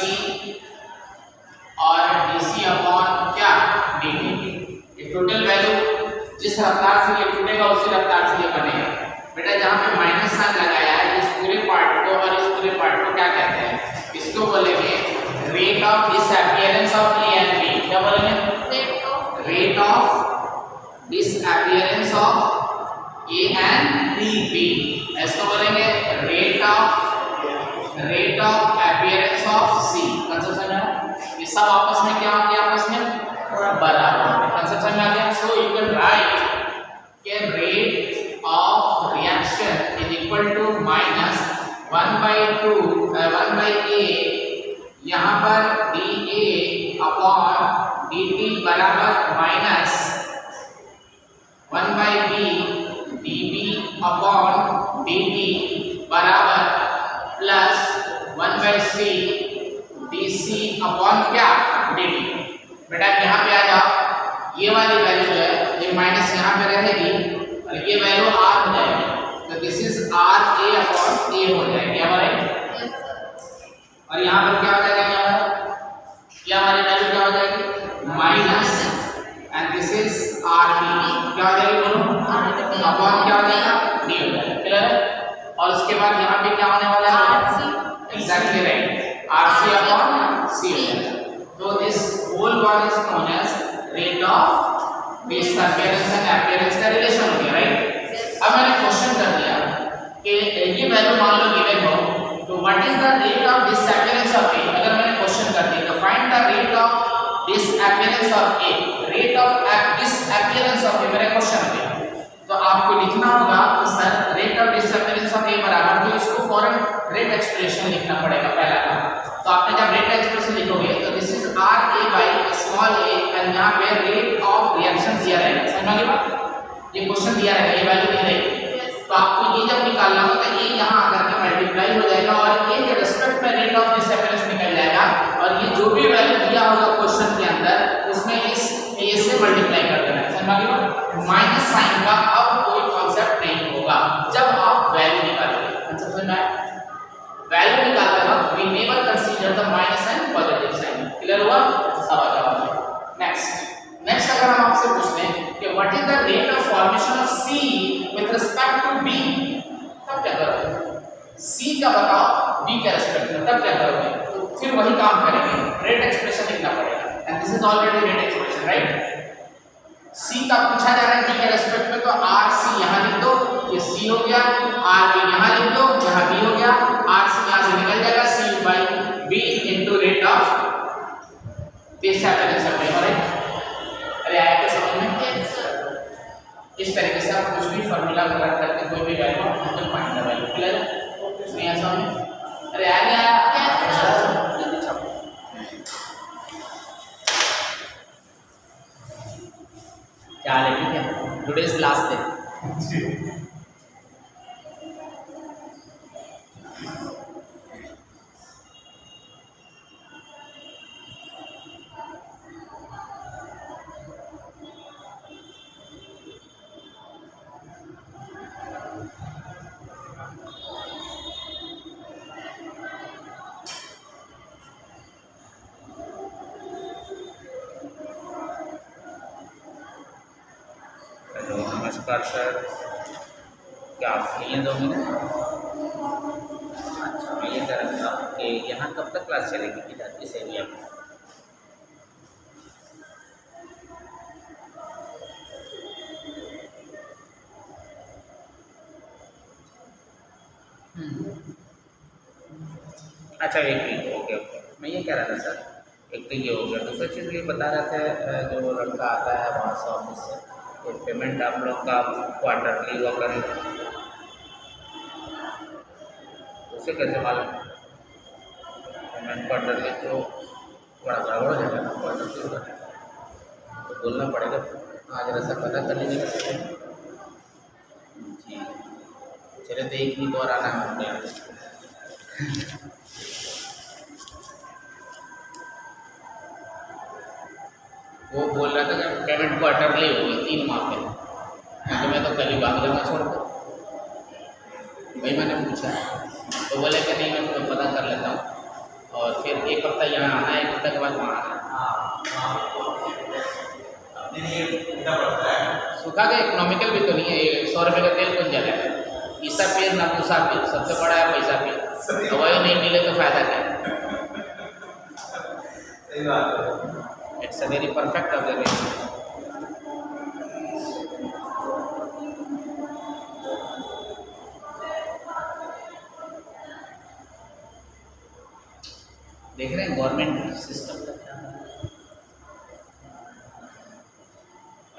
और dc अपॉन क्या dt। ये टोटल वैल्यू जिस रफ्तार से ये टूटेगा उसी रफ्तार से ये बनेगा। यहाँ पे माइनस साइन लगाया है, इस पूरे पार्ट को और इस पूरे पार्ट को क्या कहते हैं? इसको बोलेंगे rate of disappearance of A and B. क्या बोलेंगे? Rate of disappearance of A and B. इसको बोलेंगे rate of appearance of C. Concept समझ आया? ये सब आपस में क्या होंगे? आपस में बराबर। कंसेप्ट समझ आ गया? So you can write K rate of reaction is equal to minus 1/a यहाँ पर dA अपॉन dt बराबर minus 1/b dB upon dt बराबर प्लस 1/c dC अपॉन क्या? dt। बेटा यहाँ पे आ जाओ, ये वाली वैल्यू है, ये माइनस यहाँ पे रहेगी और ये वैल्यू r हो जाएगी, तो this is RA upon A हो जाएगी। हमारे और यहाँ पर क्या हो जाएगा? ये हमारी वैल्यू क्या हो जाएगी? Minus and this is RB क्या हो जाएगी? बोलो अपॉन क्या हो जाएगा? D हो जाएगा। क्लियर है? और उसके बाद यहाँ पे क्या होने वाला है? Exactly right, RC upon C हो जाएगा। तो this whole one is known as rate of disappearance and appearance का रिलेशन हो गया, राइट? अब मैंने क्वेश्चन कर दिया कि ये वैल्यू मान लो गिवन हो, तो what is the rate of disappearance of A? अगर मैंने क्वेश्चन कर दिया तो find the rate of disappearance of A. Rate of disappearance of A मेरा क्वेश्चन है, तो आपको लिखना होगा कि sir rate of disappearance of A बराबर, तो इसको फॉरन रेट एक्सप्रेशन लिखना पड़ेगा पहला काम। तो आपने जब रेट एक्सप्रेशन लिखोगे तो this is RA by small a and यहाँ पे रेट ऑफ रिएक्शन दिया रहेगा। समझ में आ गया? ये क्वेश्चन दिया रहेगा, ये वैल्यू दी रहेगी, तो आपको ये जब निकालना होगा तो ये यहाँ आकर के मल्टीप्लाई हो जाएगा और ए के रिस्पेक्ट में रेट ऑफ डिसअपीयरेंस निकल जाएगा और ये जो भी वैल्यू दिया होगा क्वेश्चन के अंदर उसमें इस ए से मल्टीप्लाई कर देना। समझ में आ गया? माइनस साइन का अब कोई कॉन्सेप्ट नहीं होगा जब आप वैल्यू निकालोगे। आंसर समझ में आया? वैल्यू निकालते वक्त we never consider the minus and positive sign. Clear हुआ? अब आ जाओ नेक्स्ट अगर हम आपसे पूछते हैं कि what is the rate of formation of C with respect to B, तब क्या करोगे? C का बताओ B के रिस्पेक्ट में, तब क्या करोगे? तो फिर वही काम करेंगे, रेट एक्सप्रेशन लिखना पड़ेगा and this is already rate expression, right? C का पूछा जा रहा है B के रिस्पेक्ट में, तो RC यहाँ लिख दो, ये C हो गया, RB यहाँ लिख दो, यहाँ B हो गया, RC यहाँ से निकल जाएगा, C by B into rate of disappearance of A. Right? अरे आया क्या समझ में? इस तरीके से आप कुछ भी फार्मूला वगैरह करके कोई भी वैल्यू आप तो फाइंड कर वैल्यू। क्लियर है? नहीं ऐसा नहीं? अरे आया नहीं आया? जल्दी छापो। क्या हाल है? ठीक है? Today is last day. नमस्कार सर, क्या आप फ्री हैं 2 मिनट? अच्छा, मैं ये कह रहा था कि यहाँ कब तक क्लास चलेगी किधर इस एरिया में? अच्छा, एक वीक। ओके। मैं ये कह रहा था सर, एक तो ये हो गया, दूसरी चीज़ ये बता रहे थे जो लड़का आता है वहाँ से ऑफिस से, तो पेमेंट आप लोग का क्वार्टरली हुआ करें, उसे कैसे मालूम? पेमेंट क्वार्टरली तो बड़ा गड़बड़ हो जाएगा ना, क्वार्टरली होगा तो बोलना पड़ेगा। आज जरा सा पता कर लीजिएगा जी। चले तो एक वीक और आना है मुझे। वो बोल रहा था जब पेमेंट क्वार्टरली होगी 3 माह पे, तो मैं तो कल ही भाग जाऊँगा छोड़कर। भाई मैंने पूछा तो बोले कि नहीं मैं तो पता कर लेता हूँ और फिर 1 हफ्ता यहाँ आना है, 1 हफ्ते के बाद वहाँ आना है। सूखा का इकोनॉमिकल भी तो नहीं है, 100 रुपये का तेल कौन जलेगा? ईसा पीर ना मूसा पीर, सबसे बड़ा है पैसा पीर। तो वही नहीं मिले तो फायदा क्या? सही बात है। It's a very perfect observation. देख रहे हैं गवर्नमेंट सिस्टम का क्या है?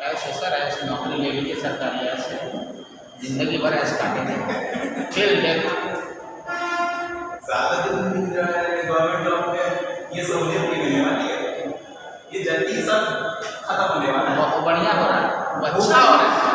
ऐसे सर ऐसे नौकरी ले लीजिए सरकारी, ऐसे जिंदगी भर ऐसे काटेंगे। फिर देखो ज़्यादा दिन जो है गवर्नमेंट जॉब में ये सहूलियत नहीं मिलने वाली है, ये जल्दी सब खत्म होने वाला है। वो बढ़िया हो रहा है, वो अच्छा हो रहा है।